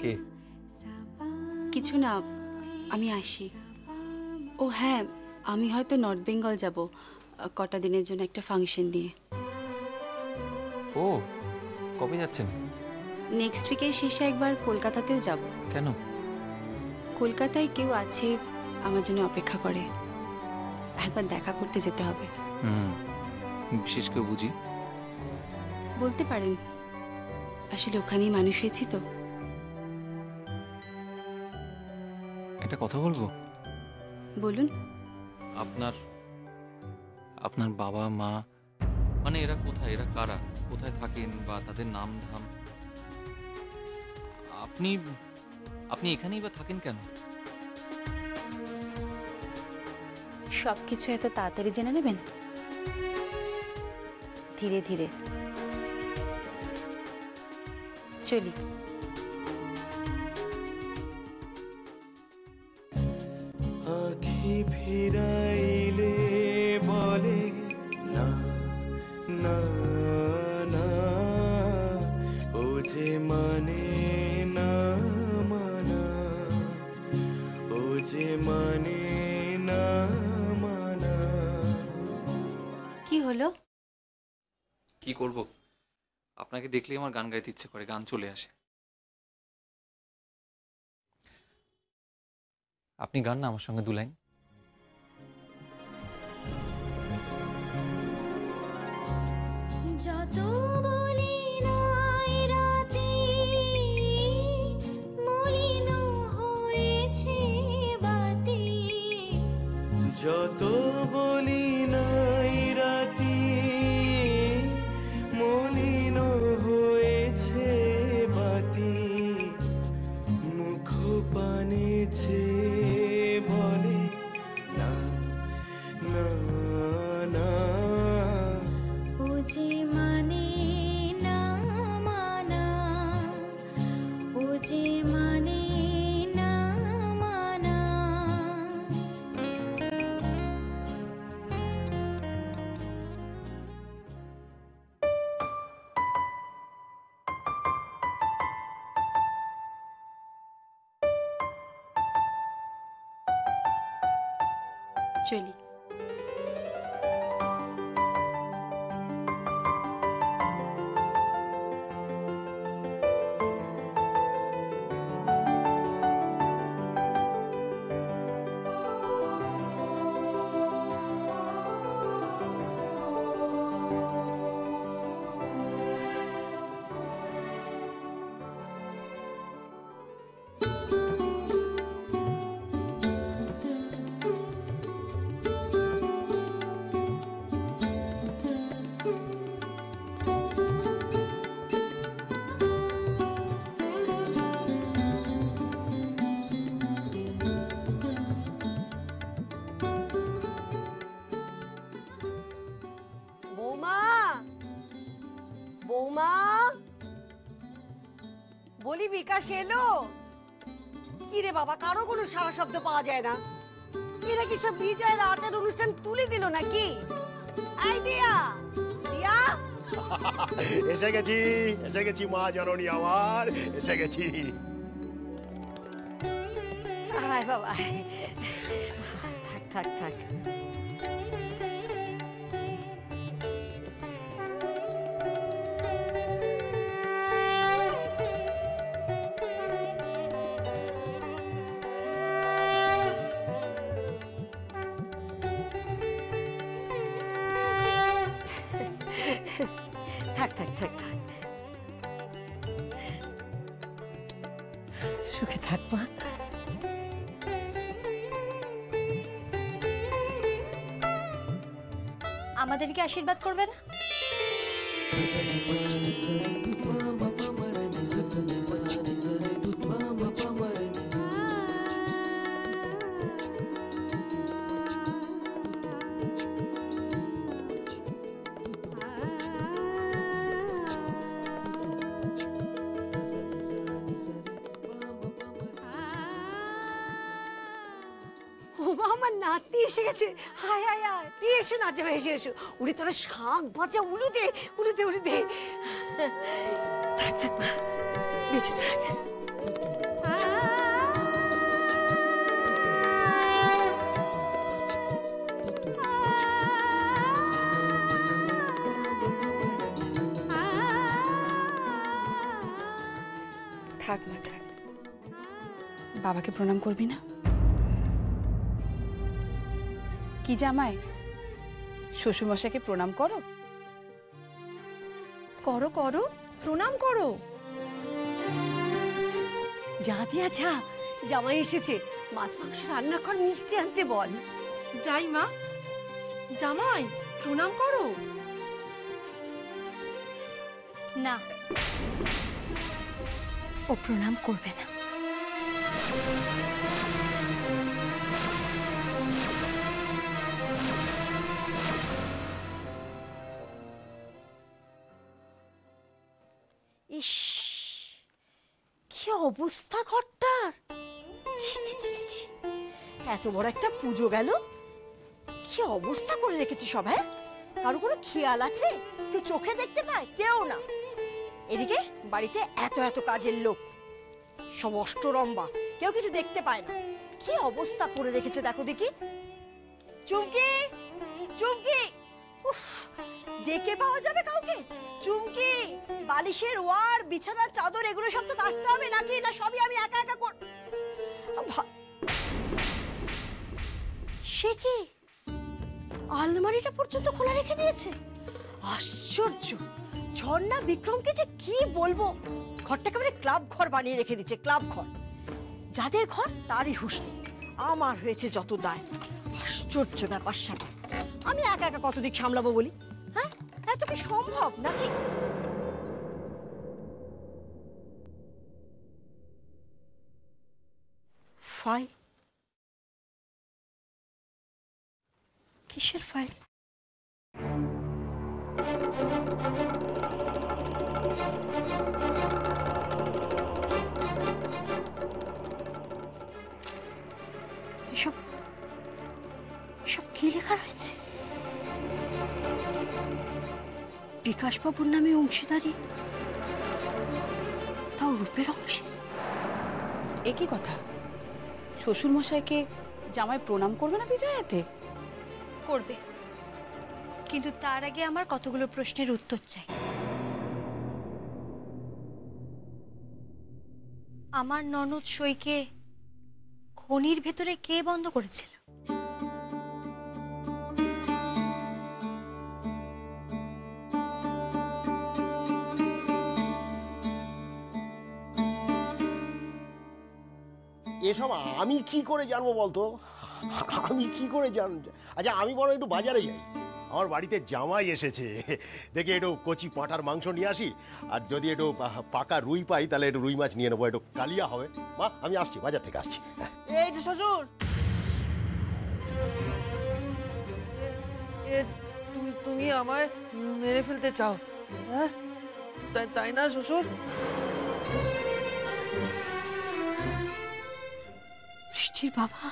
কে? কিছু না, আমি আসি। ও হ্যাঁ, আমি হয়তো নর্থ বেঙ্গল যাব কটা দিনের জন্য একটা ফাংশন নিয়ে। ও কবে যাচ্ছেন? নেক্সট উইকের শেষে একবার কলকাতাতেও যাব। কেন? কলকাতায় কেউ আছে আমার জন্য অপেক্ষা করে, একবার দেখা করতে যেতে হবে। বিশেষ কেউ বুঝি? বলতে পারেন, আসলে ওখানেই মানুষ হয়েছি তো। একটা কথা বলবো? বলুন। আপনার বাবা মা মানে এরা কোথায়, এরা কারা, কোথায় থাকেন বা তাদের নাম ধাম? আপনি এখানেই বা থাকেন কেন? সবকিছু এত তাড়াতাড়ি জেনে নেবেন? ধীরে ধীরে চলি। আঁখি ফিরাইলে বলে না না না, ও যে মানে না মানা, ও যে মানে না মানা। কি হলো? কি করব, আপনাকে দেখলেই আমার গান গাইতে ইচ্ছে করে, গান চলে আসে। আপনি গান না আমার সঙ্গে দু লাইন। যত বলি নাই রাতে মলিন হয়েছে বাতি, যত বলি নাই রাতি মলিন হয়েছে বাতি, মুখ পানে যে বলে না না না, ও যে মানে না মানা, ও যে মানে না মানা। চলি। বৌমা, বৌমা, বলি বিকাশ এলো? কি রে বাবা, কারো কোনো সারা শব্দ পাওয়া যায় না। এরা কি সব বিজয়ের আচার অনুষ্ঠান তুলে দিল নাকি? এই দিয়া, দিয়া এসে গেছি, এসে গেছি মা জননী আমার, এসে গেছি। আয় বাবা, থাক থাক থাক। থাক থাক থাক থাক, সুখে থাক মা। আমাদেরকে আশীর্বাদ করবে না? আমার নাতনি এসে গেছে। হায় হায় হায়, এসো না যাবে, এসে এসো। উড়ে তোরা শাঁখ বাজা, উলুদে উলুদে উলুদে। থাক থাক মা, বেঁচে থাক। থাক না থাক, বাবাকে প্রণাম করবি না? কি জামাই, শ্বশুরমশাইকে প্রণাম করো। করো করো, প্রণাম করো। যা দিয়া যা, জামাই এসেছে, মাছ মাংস রান্না কর, মিষ্টি আনতে বল। যাই মা। জামাই প্রণাম করো। না, ও প্রণাম করবে না। ইস, কি অবস্থা ঘরটার! ছি ছি ছি ছি ছি। এত বড় একটা পুজো গেল, কি অবস্থা করে রেখেছে সব! হ্যাঁ, কারো কোনো খেয়াল আছে? কেউ চোখে দেখতে পায়? কেউ না। এদিকে বাড়িতে এত এত কাজের লোক, সব অষ্টরম্বা, কেউ কিছু দেখতে পায় না। কি অবস্থা করে রেখেছে দেখো দেখি। চুমকি, চুমকি, উফ, ডেকে পাওয়া যাবে কাউকে? চুমকি, বালিশের ওয়ার, বিছানার চাদর, এগুলো সব তো কাচতে হবে নাকি? না সবই আমি একা একা কর? সে কি, আলমারিটা পর্যন্ত খোলা রেখে দিয়েছে! আশ্চর্য! ঝর্ণা বিক্রমকে যে কি বলবো, ঘরটা একেবারে ক্লাব ঘর বানিয়ে রেখে দিচ্ছে, ক্লাব ঘর। যাদের ঘর তারই হুঁশ নেই, আমার হয়েছে যত দায়। আশ্চর্য ব্যাপার স্যাপার, আমি একা একা কত দিক সামলাবো বলি? হ্যাঁ, এত কি সম্ভব নাকি? ফাইল, কিসের ফাইল? এসব এসব কি লেখা রয়েছে? বিকাশবাবুর নামে অংশীদারি, তাও রূপের অংশে। একই কথা, শ্বশুরমশাইকে জামাই প্রণাম করবে না বিজয়াতে? করবে, কিন্তু তার আগে আমার কতগুলো প্রশ্নের উত্তর চাই। আমার ননদ সইকে খনির ভেতরে কে বন্ধ করেছিল? এসব আমি কি করে জানবো বলতো? আমি কি করে আচ্ছা, আমি বরং একটু বাজারে যাই, আমার বাড়িতে জামাই এসেছে, দেখে একটু কচি পাঁঠার মাংস নিয়ে আসি, আর যদি একটু পাকা রুই পাই তাহলে একটু রুই মাছ নিয়ে নেবো, একটু কালিয়া হবে। মা, আমি আসছি, বাজার থেকে আসছি। এই যে শ্বশুর, তুমি তুমি আমায় মেরে ফেলতে চাও? হ্যাঁ, তাই না শ্বশুর? বৃষ্টির বাবা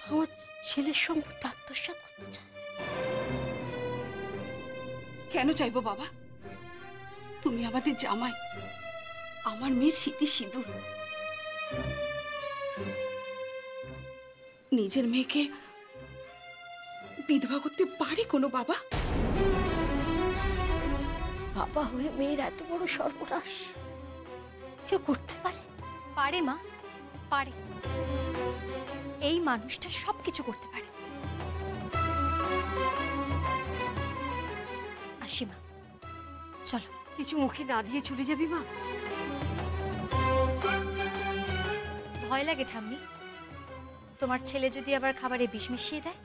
আমার ছেলের সম্পত্তি আত্মসাৎ করতে চায়। কেন চাইবো বাবা? তুমি আমাদের জামাই, আমার মেয়ের স্মৃতি সিঁদুর। নিজের মেয়েকে বিধবা করতে পারে কোনো বাবা? বাবা হয়ে মেয়ের এত বড় সর্বনাশ কেউ করতে পারে? পারে মা, পারে। এই মানুষটা সবকিছু করতে পারে। আসি মা, চলো। কিছু মুখে না দিয়ে চলে যাবি মা? ভয় লাগে ঠাম্মি, তোমার ছেলে যদি আবার খাবারে বিষ মিশিয়ে দেয়?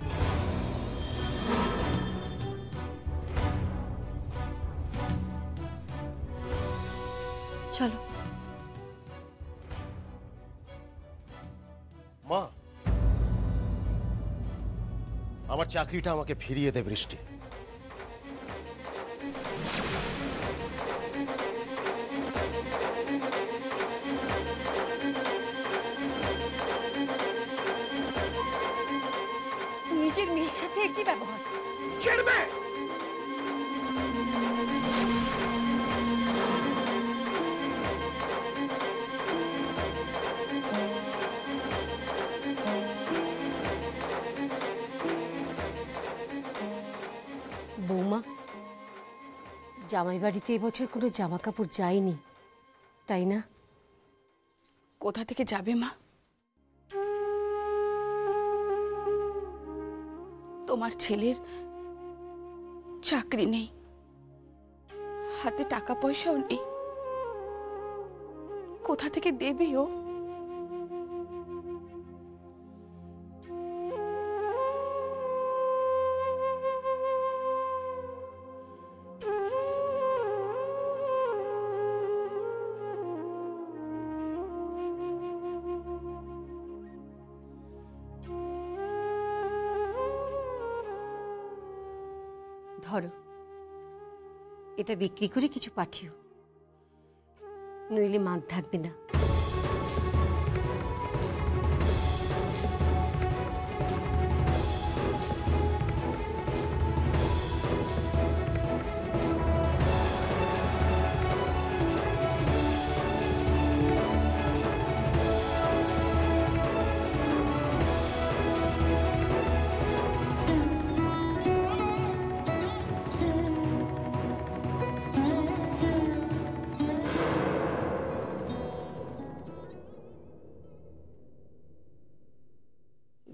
চলো। মা, আমার চাকরিটা আমাকে ফিরিয়ে দে বৃষ্টি। নিজের মেয়ের সাথে কি ব্যবহার? জামাই বাড়িতে এবছর কোনো জামা কাপড় যায়নি, তাই না? কোথা থেকে যাবে মা? তোমার ছেলের চাকরি নেই, হাতে টাকা পয়সাও নেই, কোথা থেকে দেবে ও? ধরো, এটা বিক্রি করে কিছু পাঠিও, নইলে মান থাকবে না।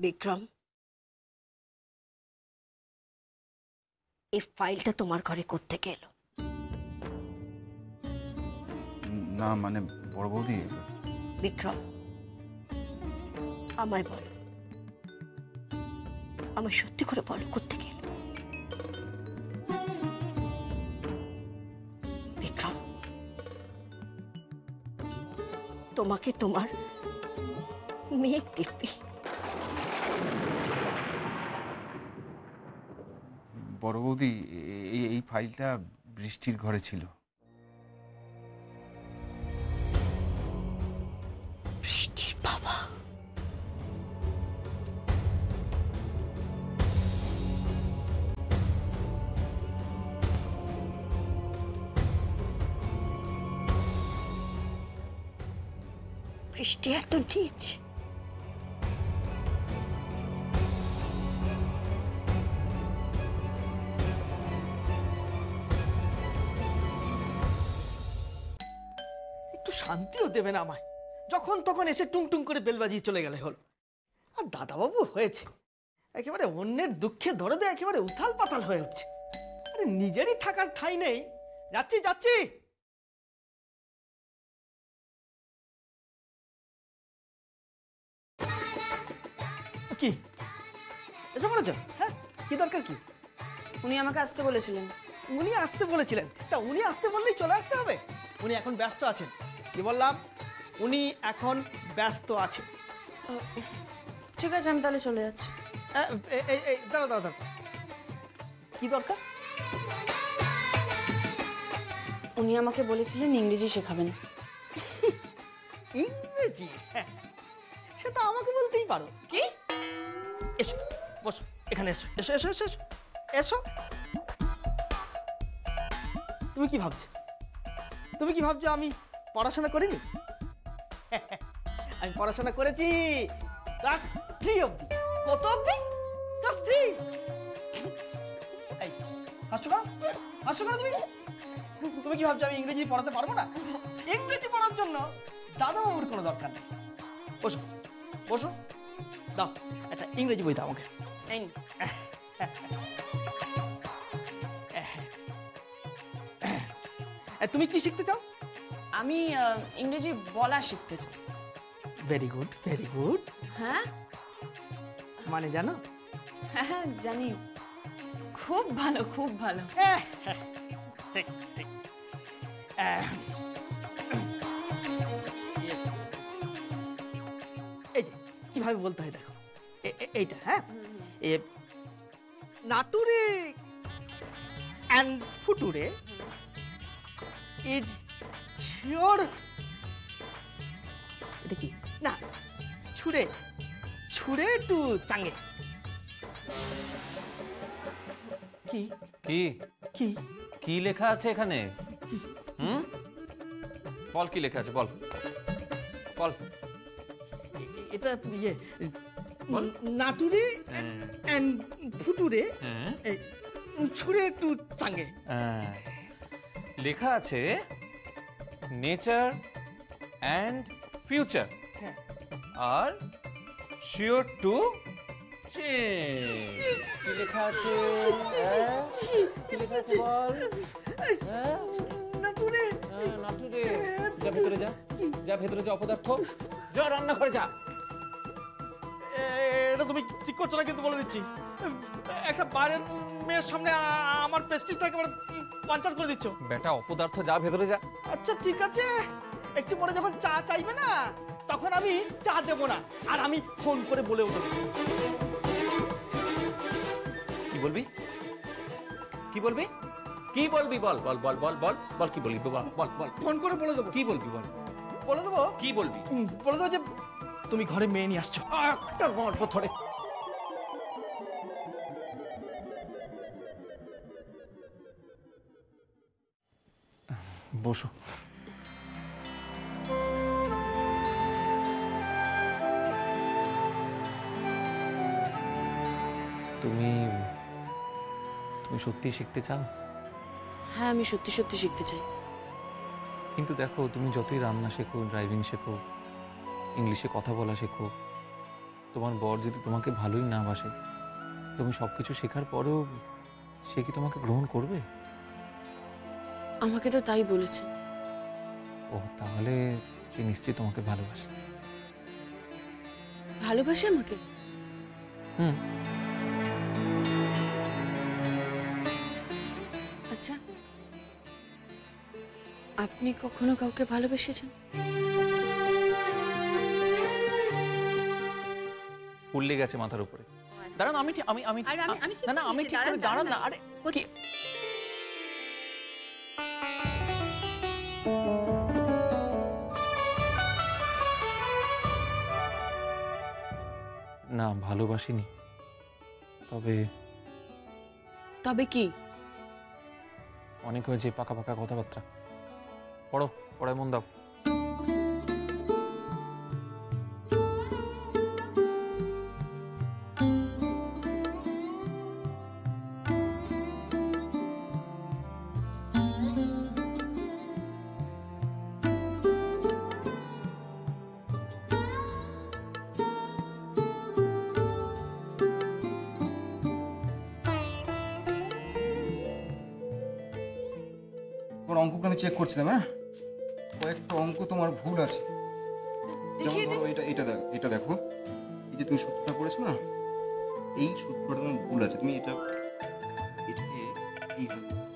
বিক্রম, এই ফাইলটা তোমার ঘরে কোত্থেকে এলো? না মানে বড় বৌদি, বিক্রম, আমায় বলো, আমায় সত্যি করে বলো কোত্থেকে এলো? বিক্রম, তোমাকে তোমার মেয়ে দিব্যি। বড় বৌদি এই ফাইলটা বৃষ্টির ঘরে ছিল। বৃষ্টির বাবা? বৃষ্টি এত নীচ? একটু শান্তিও দেবে না আমায়, যখন তখন এসে টুং টুং করে বেল বাজিয়ে চলে গেলে হলো। আর দাদাবাবু হয়েছে একেবারে অন্যের দুঃখে দরদে একেবারে উথাল পাতাল হয়ে উঠছে। আরে নিজেরই থাকার ঠাঁই নেই। যাচ্ছি যাচ্ছি। কি এসে পড়েছ? হ্যাঁ, কি দরকার? কি উনি আমাকে আসতে বলেছিলেন। উনি আসতে বলেছিলেন? তা উনি আসতে বললেই চলে আসতে হবে? উনি এখন ব্যস্ত আছেন। কি বললাম? উনি এখন ব্যস্ত আছেন। ঠিক আছে, আমি তাহলে চলে যাচ্ছি। দাঁড়া দাঁড়া দাঁড়া, কি দরকার? উনি আমাকে বলেছিলেন ইংরেজি শেখাবেন। ইংরেজি? হ্যাঁ, সেটা আমাকে বলতেই পারো। কি? এসো, বসো এখানে, এসো এসো এসো এসো এসো এসো। তুমি কি ভাবছো? তুমি কি ভাবছো আমি পড়াশোনা করিনি? আমি পড়াশোনা করেছি ক্লাস 3 অবধি। কত অবধি? ক্লাস 3। এই হাসছো কেন? হাসছো কেন তুমি? তুমি কি ভাবছো আমি ইংরেজি পড়াতে পারবো না? ইংরেজি পড়ার জন্য দাদাবাবুর কোনো দরকার নেই। বসো বসো, দাও একটা ইংরেজি বই দাও আমাকে। তুমি কি শিখতে চাও? আমি ইংরেজি বলা শিখতে চাই। Very good, very good. হ্যাঁ মানে জানো? হ্যাঁ জানি, খুব ভালো, খুব ভালো। ঠিক ঠিক। এই যে কিভাবে বলতে হয় দেখো, এইটা, হ্যাঁ, নাটুরে অ্যান্ড ফুটুরে ইজ শিওর। এটা কি? না, ছুড়ে ছুড়ে টু চাঙ্গে। কি কি কি কি লেখা আছে এখানে? বল কি লেখা আছে, বল বল। এটা নাটুরে অ্যান্ড ফুটুরে ছুড়ে টু চাঙ্গে। লেখা আছে নেচার অ্যান্ড ফিউচার আর শিওর টু চেঞ্জ। কি লেখা আছে? কি লেখা আছে বল? নাটুরে, যা ভেতরে যা, যা ভেতরে যা অপদার্থ, যা রান্নাঘরে যা। এটা তুমি ঠিক করছো না কিন্তু বলে দিচ্ছি। একটা বাইরের মেয়ের সামনে আমার প্রেস্টিজটা একেবারে পাঞ্চার করে দিচ্ছ। বেটা অপদার্থ, যা ভেতরে যা। আচ্ছা ঠিক আছে, একটু পরে যখন চা চাইবে না তখন আমি চা দেবো না, আর আমি ফোন করে বলেও দেবো। কি বলবি? কি বলবি? কি বলবি? বল বল বল বল বল বল কি বলবি? বল বল বল। ফোন করে বলে দেবো। কি বলবি? বল। বলে দেবো। কি বলবি? বলে দেবো যে তুমি ঘরে মেয়ে নিয়ে আসছো। একটা গল্প ধরে। বসো। তুমি তুমি সত্যি শিখতে চাও? হ্যাঁ, আমি সত্যি সত্যি শিখতে চাই। কিন্তু দেখো, তুমি যতই রান্না শেখো, ড্রাইভিং শেখো, ইংলিশে কথা বলা শেখো, তোমার বর যদি তোমাকে ভালোই না বাসে, তুমি সব কিছু শেখার পরেও সে কি তোমাকে গ্রহণ করবে? আমাকে তো তাই বলেছে। ও, তাহলে সে নিশ্চয়ই তোমাকে ভালোবাসে। ভালোবাসে আমাকে? হুম। আচ্ছা, আপনি কখনো কাউকে ভালোবেসেছেন? ফুল লেগে গেছে মাথার উপরে। দাঁড়ান, আমি ঠিক- আমি আমি আরে আমি ঠিক না না, আমি করেছি, ঠিক করে দাঁড়ান, দাঁড়ান না। আরে কি না, ভালোবাসিনি। তবে তবে কি? অনেক হয়েছে পাকা পাকা কথাবার্তা। পড়ো, পড়ায় মন দাও। তোমার অঙ্কগুলো আমি চেক করছিলাম। হ্যাঁ, কয়েকটা অঙ্ক তোমার ভুল আছে। যেমন ধরো এটা দেখো, এই যে তুমি সূত্রটা করেছো না, এই সূত্রটা তোমার ভুল আছে। তুমি এটাকে এইভাবে